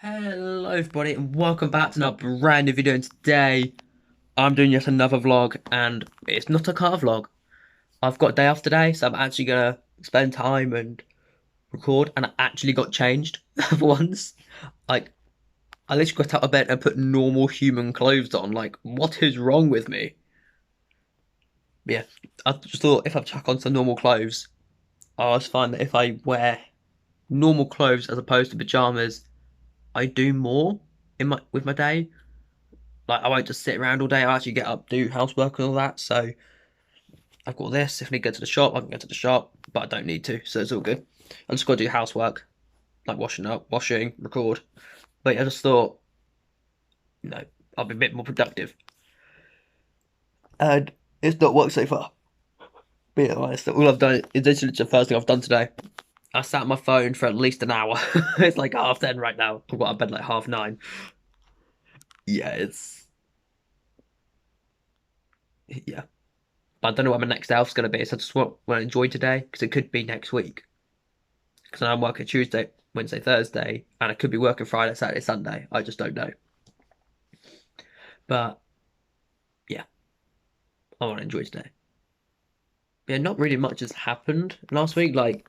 Hello everybody and welcome back to another brand new video, and today I'm doing yet another vlog, and it's not a car vlog. I've got a day off today, so I'm actually gonna spend time and record, and I actually got changed for once. Like, I literally got out of bed and put normal human clothes on. Like, what is wrong with me? But yeah, I just thought if I chuck on some normal clothes, I always find that if I wear normal clothes as opposed to pajamas, I do more in my day. Like, I won't just sit around all day. I actually get up, do housework and all that. So I've got this. If I need to go to the shop, I can go to the shop, but I don't need to, so it's all good. I just got to do housework, like washing, record. But yeah, I just thought, I'll be a bit more productive. And it's not worked so far. Being honest, all I've done is literally the first thing I've done today. I sat on my phone for at least an hour. It's like 10:30 right now. I got out of bed like 9:30. Yeah, yeah. But I don't know what my next elf's going to be, so I just want to enjoy today, because it could be next week. Because I'm working Tuesday, Wednesday, Thursday, and I could be working Friday, Saturday, Sunday. I just don't know. But yeah, I want to enjoy today. Yeah, not really much has happened last week. Like,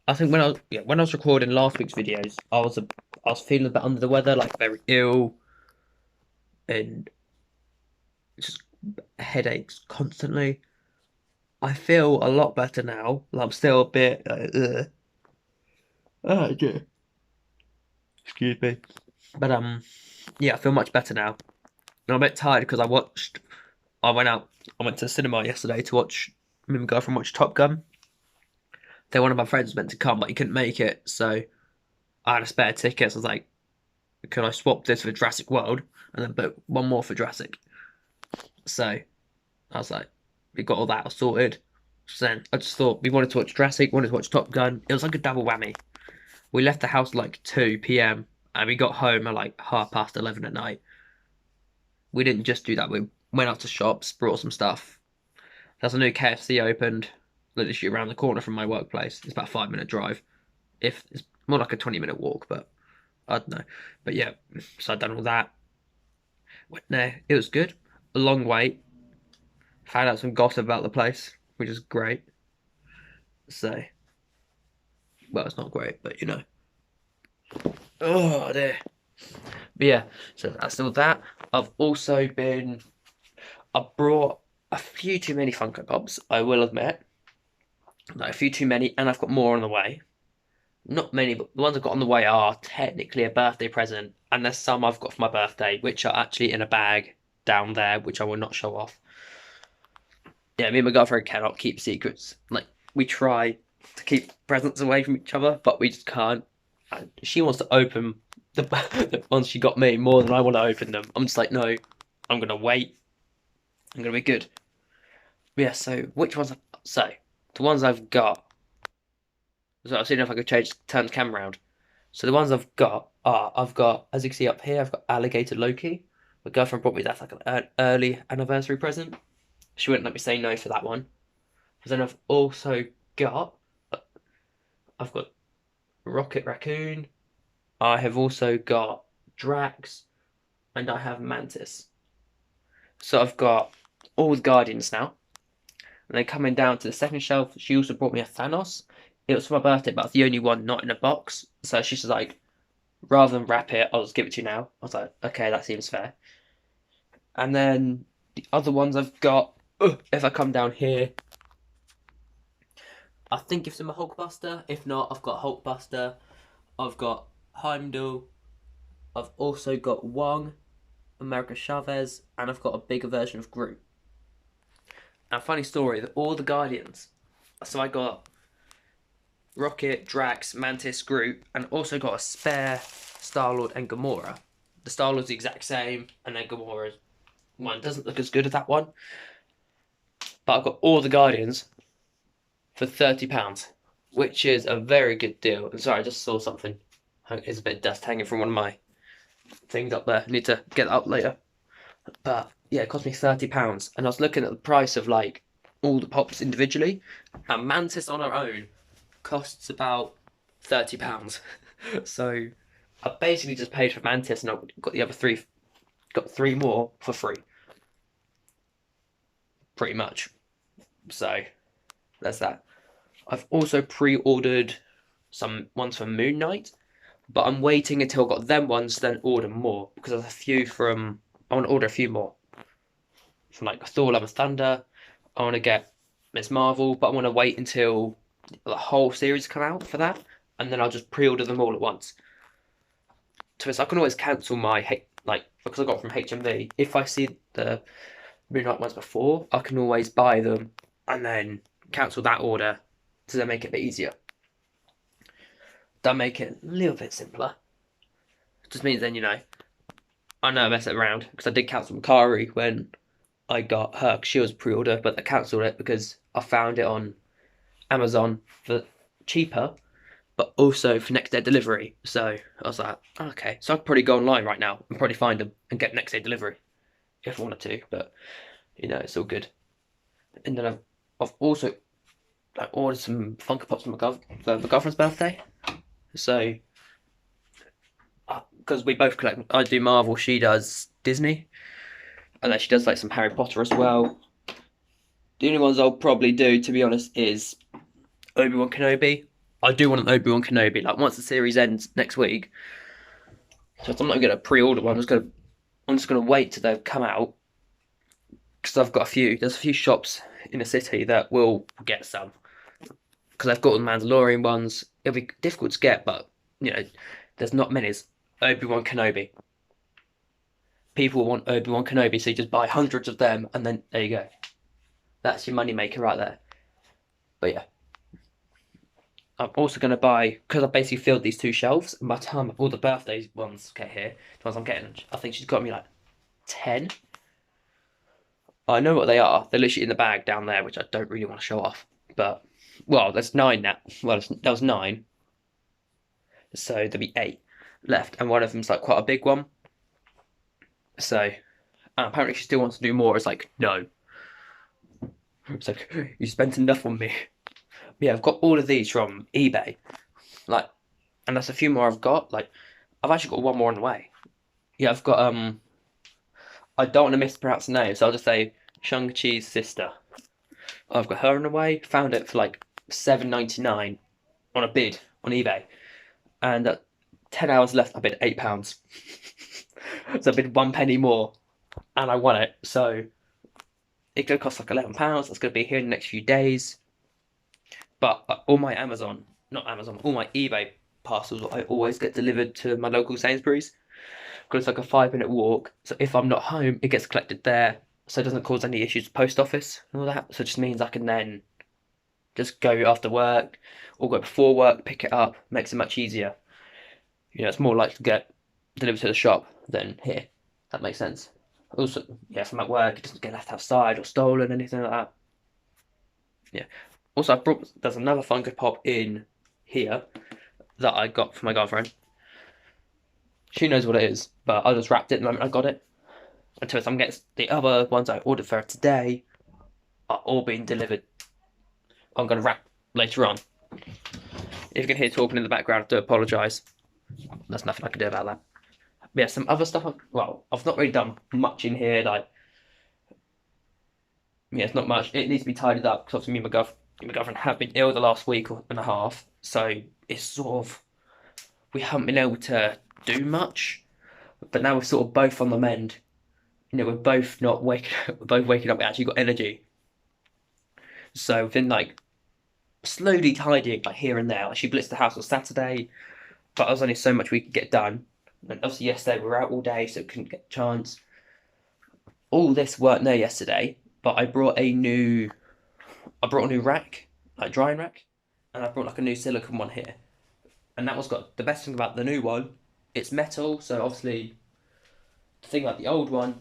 I think when I was recording last week's videos, I was feeling a bit under the weather, like very ill, and just headaches constantly. I feel a lot better now. I'm still a bit oh dear. Excuse me. But yeah, I feel much better now. And I'm a bit tired because I went out, I went to the cinema yesterday to watch, me and my girlfriend watched Top Gun. Then one of my friends was meant to come, but he couldn't make it, so I had a spare ticket. So I was like, can I swap this for Jurassic World and then book one more for Jurassic? So I was like, we got all that sorted. So then I just thought we wanted to watch Jurassic, wanted to watch Top Gun. It was like a double whammy. We left the house like 2 p.m. and we got home at like 11:30 at night. We didn't just do that. We went out to shops, brought some stuff. There's a new KFC opened, literally around the corner from my workplace. It's about a 5 minute drive. If it's more like a 20-minute walk, but I don't know. But yeah, so I'd done all that. Went there. It was good. A long wait. Found out some gossip about the place, which is great. So, well, it's not great, but you know. Oh dear. But yeah, so that's all that. I've also been. I brought a few too many Funko Pops, I will admit. Like, a few too many, and I've got more on the way. Not many, but the ones I've got on the way are technically a birthday present, and there's some I've got for my birthday, which are actually in a bag down there, which I will not show off. Yeah, me and my girlfriend cannot keep secrets. Like, we try to keep presents away from each other, but we just can't. And she wants to open the ones she got me more than I want to open them. I'm just like, no, I'm gonna wait. I'm gonna be good. But yeah, so which ones? So the ones I've got. So I've seen if I could turn the camera around. So the ones I've got are, I've got, as you can see up here, I've got Alligator Loki. My girlfriend brought me that like an early anniversary present. She wouldn't let me say no for that one. But then got, I've got Rocket Raccoon. I have also got Drax, and I have Mantis. So I've got all the Guardians now. And then coming down to the second shelf, she also brought me a Thanos. It was for my birthday, but it's the only one not in a box. So she's like, rather than wrap it, I'll just give it to you now. I was like, okay, that seems fair. And then the other ones I've got, if I come down here, I think it's in my Hulkbuster. If not, I've got Hulkbuster. I've got Heimdall. I've also got Wong, America Chavez, and I've got a bigger version of Groot. And funny story, that all the Guardians. So I got Rocket, Drax, Mantis, Groot, and also got a spare Star-Lord and Gamora. The Star-Lord's the exact same, and then Gamora's one doesn't look as good as that one. But I've got all the Guardians for £30, which is a very good deal. And sorry, I just saw something. There's a bit of dust hanging from one of my things up there. I need to get that up later. But yeah, it cost me £30. And I was looking at the price of like all the pops individually, and Mantis on her own costs about £30. So I basically just paid for Mantis and I got the other three, got three more for free, pretty much. So there's that. I've also pre-ordered some ones from Moon Knight, but I'm waiting until I got them ones to then order more because there's a few from. I want to order a few more from like Thor: Love and Thunder. I want to get Miss Marvel, but I want to wait until the whole series come out for that, and then I'll just pre-order them all at once. So I can always cancel my like because I got from HMV. If I see the Moon Knight ones before, I can always buy them and then cancel that order to then make it a bit easier. That make it a little bit simpler. It just means then I know I mess it around because I did cancel Makari when I got her. She was pre-order, but I cancelled it because I found it on Amazon for cheaper, but also for next day delivery. So I was like, okay, so I could probably go online right now and probably find them and get next day delivery if I wanted to. But it's all good. And then I've also ordered some Funko Pops for my girlfriend's birthday. So because we both collect, I do Marvel, she does Disney, and then she does like some Harry Potter as well. The only ones I'll probably do, to be honest, is Obi-Wan Kenobi. I do want an Obi-Wan Kenobi. Like once the series ends next week, so I'm not gonna pre-order one. I'm just gonna wait till they come out because I've got a few. There's a few shops in the city that will get some because I've got the Mandalorian ones. It'll be difficult to get, but there's not many. It's Obi-Wan Kenobi. People want Obi-Wan Kenobi, so you just buy hundreds of them, and then there you go. That's your money maker right there. But yeah. I'm also going to buy, because I basically filled these two shelves, and by the time all the birthday ones get here, the ones I'm getting, I think she's got me like 10. I know what they are. They're literally in the bag down there, which I don't really want to show off. But, well, there's 9 now. Well, there was 9. So there'll be 8 left, and one of them's like quite a big one. So, apparently she still wants to do more. It's like, no. It's like, you spent enough on me. Yeah, I've got all of these from eBay. Like, and there's a few more I've got. Like, I've actually got one more on the way. Yeah, I've got I don't want to mispronounce the name, so I'll just say Shang-Chi's sister. I've got her on the way. Found it for like $7.99 on a bid on eBay, and 10 hours left. I bid £8, so I bid 1 penny more, and I won it. So it's gonna cost like £11. That's gonna be here in the next few days. But all my all my eBay parcels I always get delivered to my local Sainsbury's because it's like a 5 minute walk. So if I'm not home, it gets collected there, so it doesn't cause any issues with the post office and all that. So it just means I can then just go after work or go before work, pick it up. Makes it much easier. It's more likely to get delivered to the shop than here. That makes sense. Also, yeah, if I'm at work, it doesn't get left outside or stolen, anything like that. Yeah. Also, there's another Funko Pop in here that I got for my girlfriend. She knows what it is, but I just wrapped it the moment I got it. Until I'm getting the other ones I ordered for her today are all being delivered. I'm going to wrap later on. If you can hear talking in the background, I do apologise. There's nothing I can do about that. But yeah, some other stuff. I've not really done much in here. Like, yeah, it's not much. It needs to be tidied up because obviously me and my girlfriend have been ill the last week and a half, so it's sort of we haven't been able to do much. But now we're sort of both on the mend. We're both not waking up. We're both waking up. We actually got energy. So we've been like slowly tidying like here and there. Like she blitzed the house on Saturday, but there was only so much we could get done. And obviously yesterday we were out all day, so we couldn't get a chance. All this weren't there yesterday, but I brought a new rack, like drying rack, and I brought like a new silicone one here. And that was got the best thing about the new one. It's metal, so obviously the thing about the old one,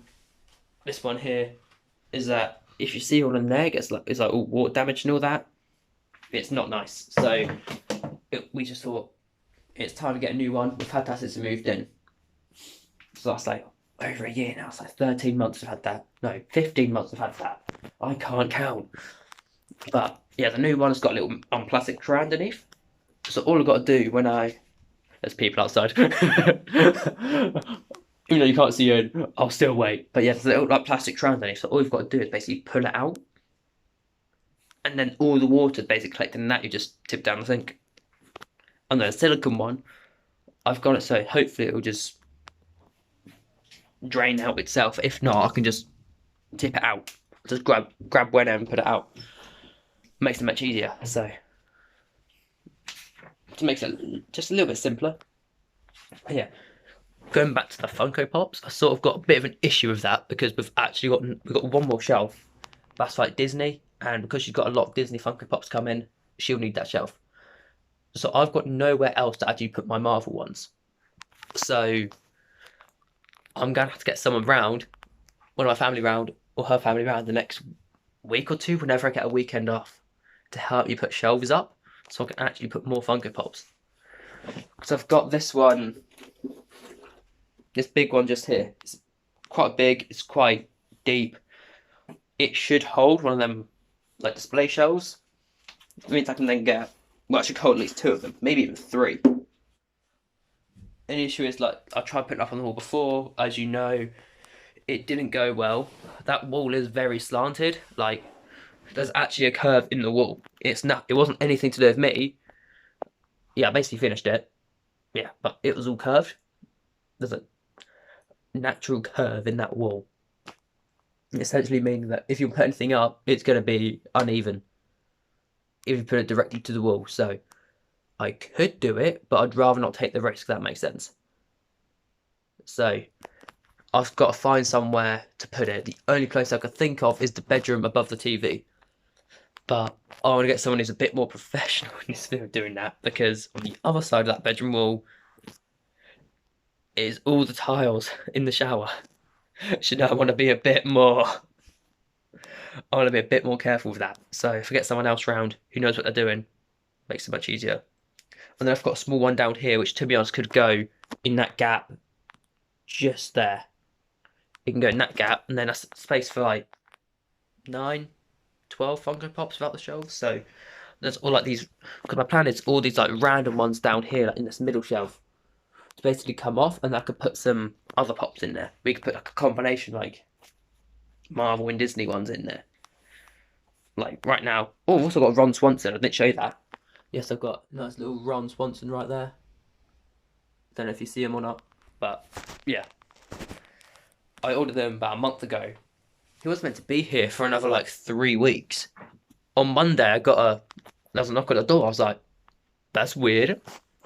this one here, is that if you see all in there, it's like all water damage and all that. It's not nice. So we just thought it's time to get a new one. We've had that since we moved in. So that's like over a year now. It's like 13 months we've had that. No, 15 months we've had that. I can't count. But yeah, the new one has got a little plastic tray underneath. So all I've got to do There's people outside. Even though you can't see in, I'll still wait. But yeah, there's little like plastic tray underneath, so all you've got to do is basically pull it out, and then all the water basically collecting in that, you just tip down the sink. And the silicone one, I've got it so hopefully it will just drain out itself. If not, I can just tip it out. Just grab one end and put it out. Makes it much easier. So it makes it just a little bit simpler. But yeah. Going back to the Funko Pops, I sort of got a bit of an issue with that because we've got one more shelf. That's like Disney, and because she's got a lot of Disney Funko Pops come in, she'll need that shelf. So I've got nowhere else to actually put my Marvel ones. So I'm gonna have to get someone round, one of my family round or her family round the next week or two, whenever I get a weekend off, to help me put shelves up so I can actually put more Funko Pops. Because I've got this one. This big one just here. It's quite big, it's quite deep. It should hold one of them like display shelves. It means I can then get, well, I should hold at least 2 of them, maybe even 3. And the issue is, like, I tried putting it up on the wall before, as you know, it didn't go well. That wall is very slanted, like, there's actually a curve in the wall. It wasn't anything to do with me. Yeah, I basically finished it. Yeah, but it was all curved. There's a natural curve in that wall, essentially meaning that if you put anything up, it's going to be uneven if you put it directly to the wall. So I could do it, but I'd rather not take the risk. That makes sense. So I've got to find somewhere to put it. The only place I could think of is the bedroom above the TV, but I want to get someone who's a bit more professional in this video doing that, because on the other side of that bedroom wall is all the tiles in the shower. So now I want to be a bit more. I want to be a bit more careful with that. So if I get someone else round who knows what they're doing, makes it much easier. And then I've got a small one down here, which to be honest could go in that gap just there. It can go in that gap, and then that's space for like 9, 12 Funko Pops without the shelves. So there's all like these, because my plan is all these like random ones down here, like in this middle shelf, to basically come off, and I could put some other pops in there. We could put like a combination, like Marvel and Disney ones in there. Like right now. Oh, I've also got Ron Swanson. I didn't show you that. Yes, I've got a nice little Ron Swanson right there. Don't know if you see him or not, but yeah. I ordered them about a month ago. He was meant to be here for another like 3 weeks. On Monday, there was a knock on the door. I was like, that's weird.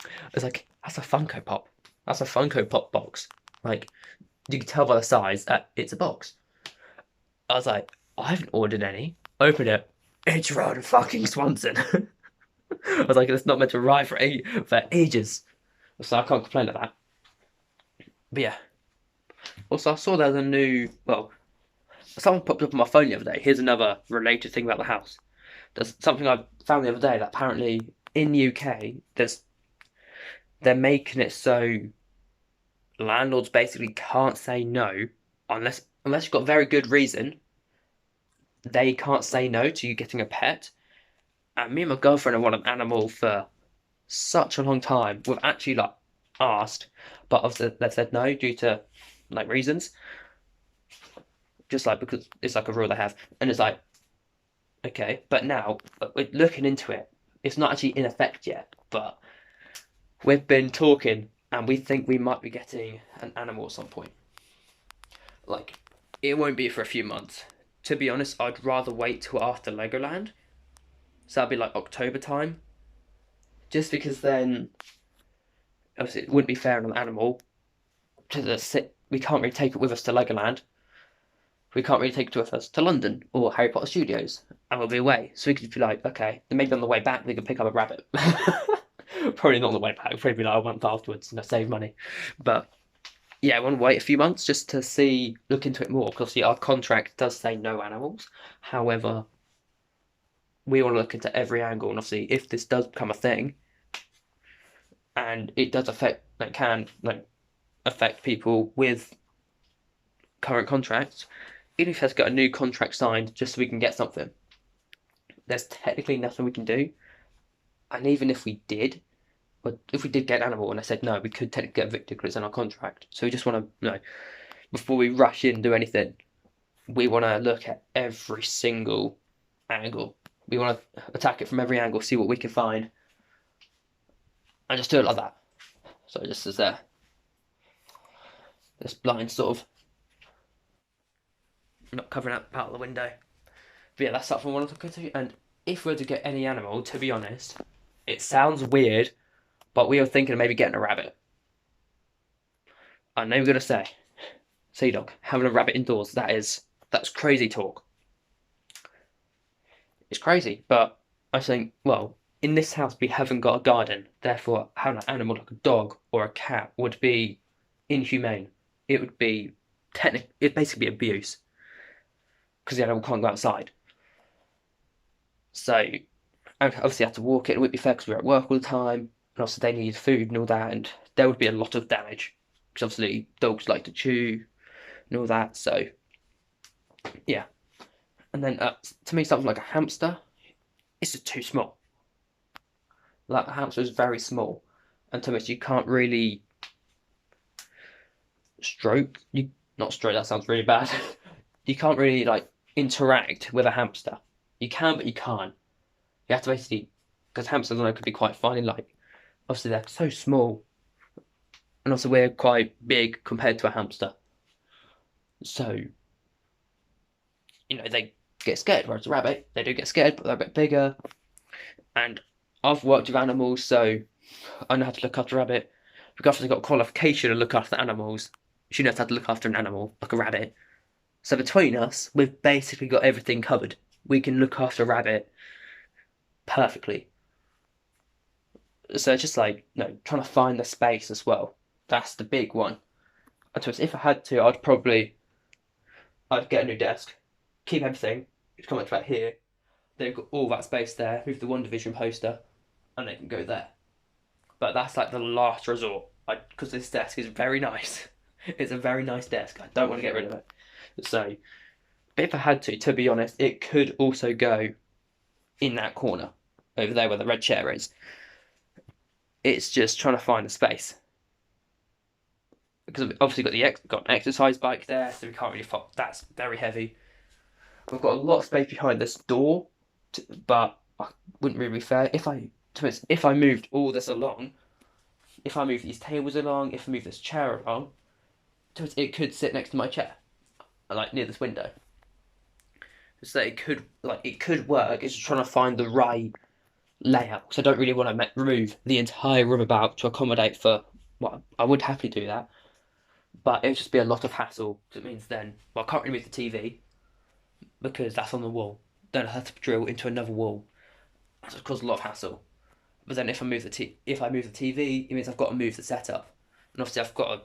I was like, that's a Funko Pop. That's a Funko Pop box. Like, you can tell by the size that it's a box. I was like, I haven't ordered any. Open it. It's Ron fucking Swanson. I was like, it's not meant to arrive for ages. So I can't complain at that. But yeah. Also, I saw there's a new, well, someone popped up on my phone the other day. Here's another related thing about the house. There's something I found the other day that apparently in the UK, they're making it so landlords basically can't say no unless you've got very good reason. They can't say no to you getting a pet. And me and my girlfriend have wanted an animal for such a long time. We've actually like asked, but obviously they've said no due to like reasons. Just like because it's like a rule they have, and it's like, okay, but now we're looking into it. It's not actually in effect yet, but we've been talking, and we think we might be getting an animal at some point. Like, it won't be for a few months. To be honest, I'd rather wait till after Legoland. So that'd be like October time. Just because then, obviously, it wouldn't be fair on an animal. We can't really take it with us to Legoland. We can't really take it with us to London or Harry Potter Studios, and we'll be away. So we could be like, okay, then maybe on the way back we could pick up a rabbit. Probably not on the way back. Probably be like a month afterwards, save money. But yeah, I want to wait a few months just to look into it more, because our contract does say no animals. However, we want to look into every angle, and obviously, if this does become a thing, and it does can affect people with current contracts, even if he has got a new contract signed just so we can get something, there's technically nothing we can do. And even if we did, but if we did get an animal and they said no, we could technically get evicted because it's in our contract. So we just want to, before we rush in and do anything, we want to look at every single angle. We want to attack it from every angle, see what we can find, and just do it like that. So just as this blind sort of not covering up part of the window. But yeah, that's something I want to look into. And if we were to get any animal, to be honest, it sounds weird, but we were thinking of maybe getting a rabbit. I know you're gonna say, C-Dawg, having a rabbit indoors, that's crazy talk. It's crazy, but I think, well, in this house we haven't got a garden, therefore having an animal like a dog or a cat would be inhumane. It would be it'd basically be abuse because the animal can't go outside. So I obviously have to walk it. It wouldn't be fair because we're at work all the time, and also they need food and all that, and there would be a lot of damage because obviously dogs like to chew and all that. So yeah, and then to me something like a hamster, it's just too small. Like a hamster is very small, and to me you can't really not stroke. That sounds really bad. You can't really like interact with a hamster. You can, but you can't. You have to basically, because hamsters I know could be quite funny. Like obviously they're so small, and also we're quite big compared to a hamster. So they get scared. Whereas a rabbit, they do get scared, but they're a bit bigger. And I've worked with animals, so I know how to look after a rabbit. Because I've got a qualification to look after animals, she knows how to look after an animal, like a rabbit. So between us, we've basically got everything covered. We can look after a rabbit perfectly. So it's just like, trying to find the space as well. That's the big one. And so if I had to, I'd get a new desk, keep everything, it's come up to about here. They've got all that space there, move the One Division poster, and they can go there. But that's like the last resort, because this desk is very nice. It's a very nice desk. I don't want to get rid of it. So, but if I had to be honest, it could also go in that corner over there where the red chair is. It's just trying to find the space. Because we've obviously got an exercise bike there, so we can't really fall. That's very heavy. We've got a lot of space behind this door, but I wouldn't really be fair. If I moved all this along, if I move these tables along, if I move this chair along, it could sit next to my chair, like near this window. So it could work. It's just trying to find the right layout. So I don't really want to remove the entire room about to accommodate for. Well, I would happily do that, but it would just be a lot of hassle. It means then, I can't remove the TV because that's on the wall. Then I have to drill into another wall. That's caused a lot of hassle. But then if I move the TV, it means I've got to move the setup, and obviously I've got to.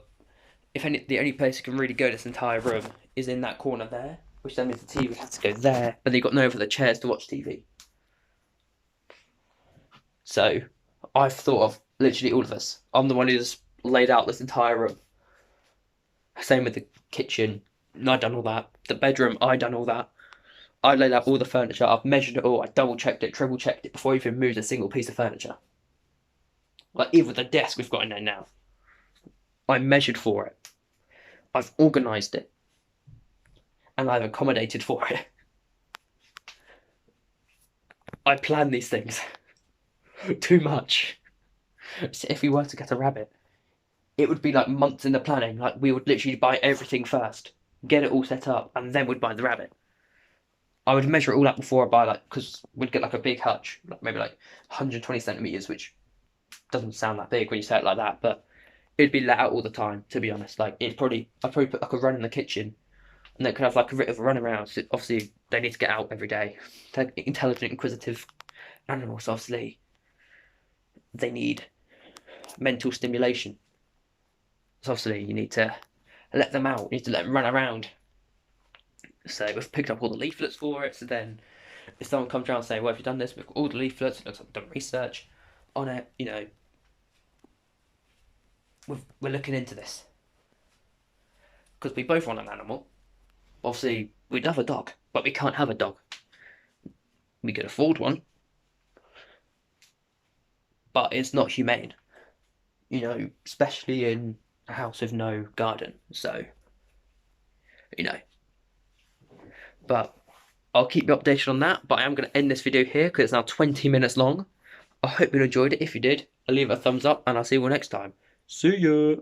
The only place you can really go this entire room is in that corner there, which then means the TV has to go there, but then you've got no other chairs to watch TV. So I've thought of literally all of this. I'm the one who's laid out this entire room. Same with the kitchen. I've done all that. The bedroom, I done all that. I laid out all the furniture. I've measured it all. I double checked it, triple checked it before I even moved a single piece of furniture. Like even the desk we've got in there now. I measured for it. I've organised it. And I've accommodated for it. I plan these things. Too much. So if we were to get a rabbit, it would be like months in the planning. Like we would literally buy everything first, get it all set up, and then we'd buy the rabbit. I would measure it all up before I buy because we'd get like a big hutch, maybe like 120 centimeters, which doesn't sound that big when you say it like that, but it'd be let out all the time. To be honest, I'd probably put like a run in the kitchen, and they could have like a bit of a run around. So obviously, they need to get out every day. They're intelligent, inquisitive animals. Obviously, they need mental stimulation. So obviously, you need to let them out. You need to let them run around. So we've picked up all the leaflets for it. So then, if someone comes around and say, "Well, have you done this?" We've got all the leaflets. It looks like we've done research on it. We're looking into this because we both want an animal. Obviously, we'd have a dog, but we can't have a dog. We could afford one, but it's not humane. you know, especially in a house with no garden. So, you know, but I'll keep you updated on that. But I am going to end this video here because it's now 20 minutes long. I hope you enjoyed it. If you did, I'll leave a thumbs up and I'll see you all next time. See ya!